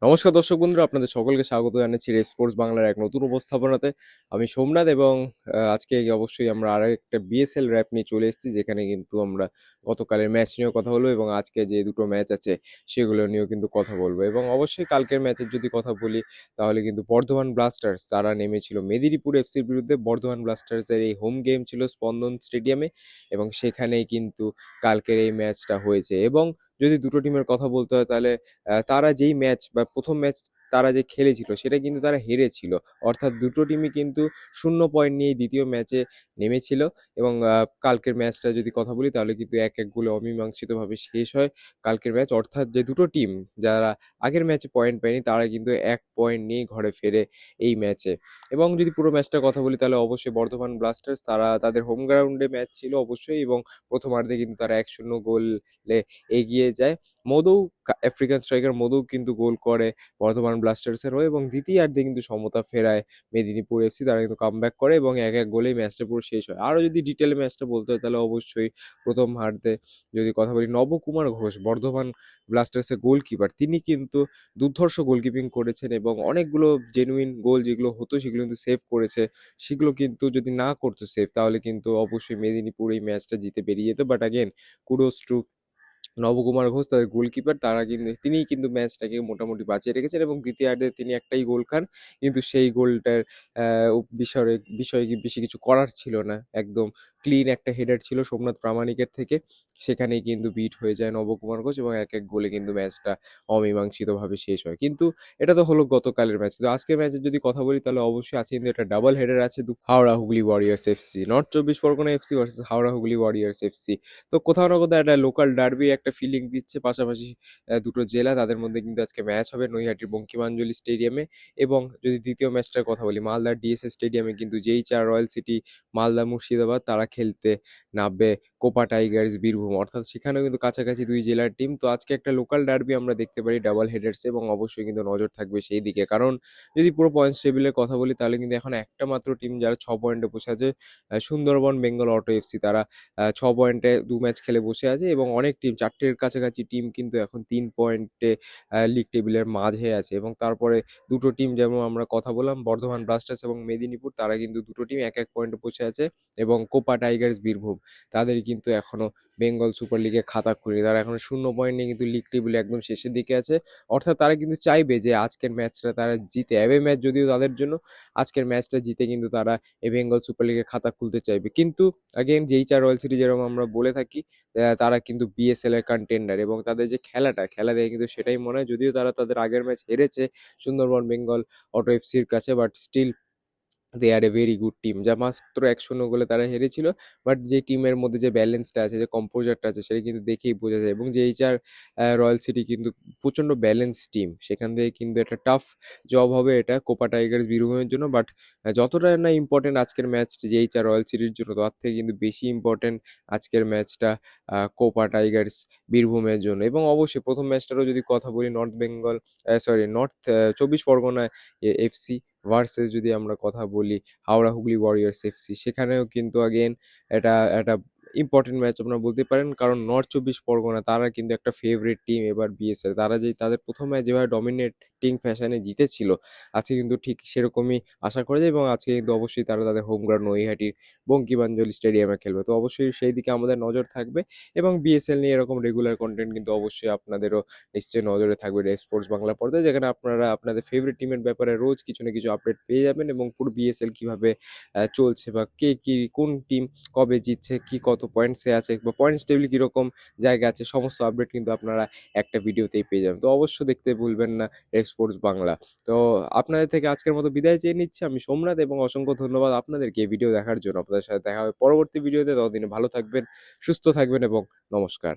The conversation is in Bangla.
নমস্কার দর্শক বন্ধুরা, আপনাদের সকলকে স্বাগত জানাচ্ছি রেস স্পোর্টস বাংলার এক নতুন উপস্থাপনাতে। আমি সোমনাথ এবং আজকে অবশ্যই আমরা আরেকটা বিএসএল র্যাপ নিয়ে চলে এসেছি, যেখানে কিন্তু আমরা গতকালের ম্যাচ নিয়েও কথা বলবো এবং আজকে যে দুটো ম্যাচ আছে সেগুলো নিয়েও কিন্তু কথা বলবো। এবং অবশ্যই কালকের ম্যাচের যদি কথা বলি, তাহলে কিন্তু বর্ধমান ব্লাস্টার্স তারা নেমেছিল মেদিনীপুর এফসির বিরুদ্ধে। বর্ধমান ব্লাস্টার্সের এই হোম গেম ছিল স্পন্দন স্টেডিয়ামে এবং সেখানেই কিন্তু কালকের এই ম্যাচটা হয়েছে। এবং যদি দুটো টিমের কথা বলতে হয়, তাহলে তারা যেই ম্যাচ বা প্রথম ম্যাচ তারা যে খেলেছিল সেটা কিন্তু তারা হেরেছিল। অর্থাৎ দুটো টিমই কিন্তু 0 পয়েন্ট নিয়ে দ্বিতীয় ম্যাচে নেমেছিল। এবং কালকের ম্যাচটা যদি কথা বলি, তাহলে কিন্তু 1-1 গোলে অমীমাংসিতভাবে শেষ হয় কালকের ম্যাচ। অর্থাৎ যে দুটো টিম যারা আগের ম্যাচে পয়েন্ট পায়নি, তারা কিন্তু 1 পয়েন্ট নিয়েই ঘরে ফেরে এই ম্যাচে। এবং যদি পুরো ম্যাচটার কথা বলি, তাহলে অবশ্যই বর্ধমান ব্লাস্টার্স তারা তাদের হোম গ্রাউন্ডে ম্যাচ ছিল অবশ্যই, এবং প্রথমার্ধে কিন্তু তারা 1-0 গোলে এগিয়ে যায়। মধু, আফ্রিকান স্ট্রাইকার মধু কিন্তু গোল করে বর্ধমান ব্লাস্টার্সের হয়ে, এবং দ্বিতীয়ার্ধে কিন্তু সমতা ফেরায় মেদিনীপুর এফসি। তারা কিন্তু কামব্যাক করে এবং 1-1 গোলেই ম্যাচটা পুরো শেষ হয়। আরও যদি ডিটেলে ম্যাচটা বলতে হয়, তাহলে অবশ্যই প্রথমার্ধে যদি কথা বলি, নবকুমার ঘোষ বর্ধমান ব্লাস্টার্সের গোলকিপার, তিনি কিন্তু দুর্ধর্ষ গোলকিপিং করেছেন এবং অনেকগুলো জেনুইন গোল যেগুলো হতো সেগুলো কিন্তু সেভ করেছে। সেগুলো কিন্তু যদি না করতো সেভ, তাহলে কিন্তু অবশ্যই মেদিনীপুর এই ম্যাচটা জিতে বেরিয়ে যেত। But again, kudos two Nabakumar Ghosh, তাদের গোলকিপার, তিনিই কিন্তু ম্যাচটাকে মোটামুটি বাঁচিয়ে রেখেছেন এবং দ্বিতীয়ার্ধে তিনি একটাই গোল খান। কিন্তু সেই গোলটার বিষয়ে কি বেশি কিছু করার ছিল না। একদম ক্লিন একটা হেডার ছিল সোমনাথ প্রামাণিকের থেকে, সেখানেই কিন্তু বিট হয়ে যায় নবকুমার ঘোষ এবং 1-1 গোলে কিন্তু ম্যাচটা অমীমাংসিতভাবে শেষ হয়। কিন্তু এটা তো হলো গতকালের ম্যাচ, কিন্তু আজকের ম্যাচের যদি কথা বলি, তাহলে অবশ্যই আছে কিন্তু একটা ডাবল হেডার আছে। Howrah Hooghly warriors FC, north 24 Pargana FC versus Howrah Hooghly warriors FC. তো কোথাও না কোথাও একটা লোকাল ডার্বি একটা ফিলিং দিচ্ছে। পাশাপাশি দুটো জেলা, তাদের মধ্যে কিন্তু আজকে ম্যাচ হবে নৈহাটির বঙ্কিমাঞ্জলি স্টেডিয়ামে। এবং যদি দ্বিতীয় ম্যাচটার কথা বলি, মালদার ডিএসএ স্টেডিয়ামে কিন্তু যেইচআর রয়্যাল সিটি, মালদা মুর্শিদাবাদ তারা খেলতে নামবে কোপা টাইগার্স বীরভূম। অর্থাৎ সেখানেও কিন্তু কাছাকাছি দুই জেলার টিম। তো আজকে একটা লোকাল ডার্বি আমরা দেখতে পারি ডাবল হেডার্সে, এবং অবশ্যই কিন্তু নজর থাকবে সেই দিকে। কারণ যদি পুরো পয়েন্টস টেবিলের কথা বলি, তাহলে কিন্তু এখন একটা মাত্র টিম যারা 6 পয়েন্টে বসে আছে, সুন্দরবন বেঙ্গল অটো এফসি। তারা 6 পয়েন্টে 2 ম্যাচ খেলে বসে আছে, এবং অনেক টিম, 4টের কাছাকাছি টিম কিন্তু এখন 3 পয়েন্টে লিগ টেবিলের মাঝে আছে। এবং তারপরে দুটো টিম, যেমন আমরা কথা বললাম বর্ধমান ব্লাস্টার্স এবং মেদিনীপুর, তারা কিন্তু দুটো টিম 1-1 পয়েন্টে বসে আছে। এবং কোপা টাইগার্স বীরভূম, তাদের কিন্তু এখনো বেঙ্গল সুপার লিগে খাতা খুলেনি। তারা এখনো 0 পয়েন্ট নিয়ে কিন্তু লিগ টেবিলে একদম শেষের দিকে আছে। অর্থাৎ তারা কিন্তু চাইবে যে আজকের ম্যাচটা তারা জিতে, অ্যাওয়ে ম্যাচ যদিও তাদের জন্য, আজকের ম্যাচটা জিতে কিন্তু তারা এই বেঙ্গল সুপার লিগে খাতা খুলতে চাইবে। কিন্তু অ্যাগেন যেইচআর রয়্যাল সিটি যেরকম আমরা বলে থাকি, তারা কিন্তু বিএসএল এর কন্টেন্ডার, এবং তাদের যে খেলা দেখে কিন্তু সেটাই মনে হয়। যদিও তারা তাদের আগের ম্যাচ হেরেছে সুন্দরবন বেঙ্গল অটো এফসির কাছে, but still they are a very good team. যা মাত্র 1-0 গোলে তারা হেরেছিল, বাট যে টিমের মধ্যে যে ব্যালেন্সটা আছে, যে কম্পোজারটা আছে, সেটা কিন্তু দেখেই বোঝা যায়। এবং যে এইচআর রয়্যাল সিটি কিন্তু প্রচণ্ড ব্যালেন্স টিম, সেখান থেকে কিন্তু একটা টাফ জব হবে এটা কোপা টাইগার্স বীরভূমের জন্য। বাট যতটা না ইম্পর্টেন্ট আজকের ম্যাচটি যে এইচআর রয়্যাল সিটির জন্য, তার থেকে কিন্তু বেশি ইম্পর্টেন্ট আজকের ম্যাচটা কোপা টাইগার্স বীরভূমের জন্য। এবং অবশ্যই প্রথম ম্যাচটারও যদি কথা বলি, নর্থ 24 পরগনা এফসি ভার্সেস যদি আমরা কথা বলি হাওড়া হুগলি ওয়ারিয়ার্স এফসি, সেখানেও কিন্তু অ্যাগেন এটা একটা ইম্পর্টেন্ট ম্যাচ আপনারা বলতে পারেন। কারণ নর্থ 24 পরগনা তারা কিন্তু একটা ফেভারিট টিম এবার বিএসএল। তারা যে তাদের প্রথম ম্যাচ যেভাবে ডমিনেটিং ফ্যাশনে জিতেছিল, আজকে কিন্তু ঠিক সেরকমই আশা করা যায়। এবং আজকে কিন্তু অবশ্যই তারা তাদের হোম গ্রাউন্ড নৈহাটির বঙ্কিমাঞ্জলি স্টেডিয়ামে খেলবে। তো অবশ্যই সেই দিকে আমাদের নজর থাকবে। এবং বিএসএল নিয়ে এরকম রেগুলার কন্টেন্ট কিন্তু অবশ্যই আপনাদেরও নিশ্চয়ই নজরে থাকবে রেড স্পোর্টস বাংলা পর্দায়, যেখানে আপনারা আপনাদের ফেভারিট টিমের ব্যাপারে রোজ কিছু না কিছু আপডেট পেয়ে যাবেন, এবং পুরো বিএসএল কিভাবে চলছে, বা কে কি কোন টিম কবে জিতছে, কি কত পয়েন্টসে আছে, বা পয়েন্টস টেবিল কীরকম জায়গা আছে, সমস্ত আপডেট কিন্তু আপনারা একটা ভিডিওতেই পেয়ে যাবেন। তো অবশ্যই দেখতে ভুলবেন না রেড স্পোর্টস বাংলা। তো আপনাদের থেকে আজকের মতো বিদায় চেয়ে নিচ্ছি আমি সোমনাথ, এবং অসংখ্য ধন্যবাদ আপনাদেরকে এই ভিডিও দেখার জন্য। আপনাদের সাথে দেখা হবে পরবর্তী ভিডিওতে। ততদিনে ভালো থাকবেন, সুস্থ থাকবেন, এবং নমস্কার।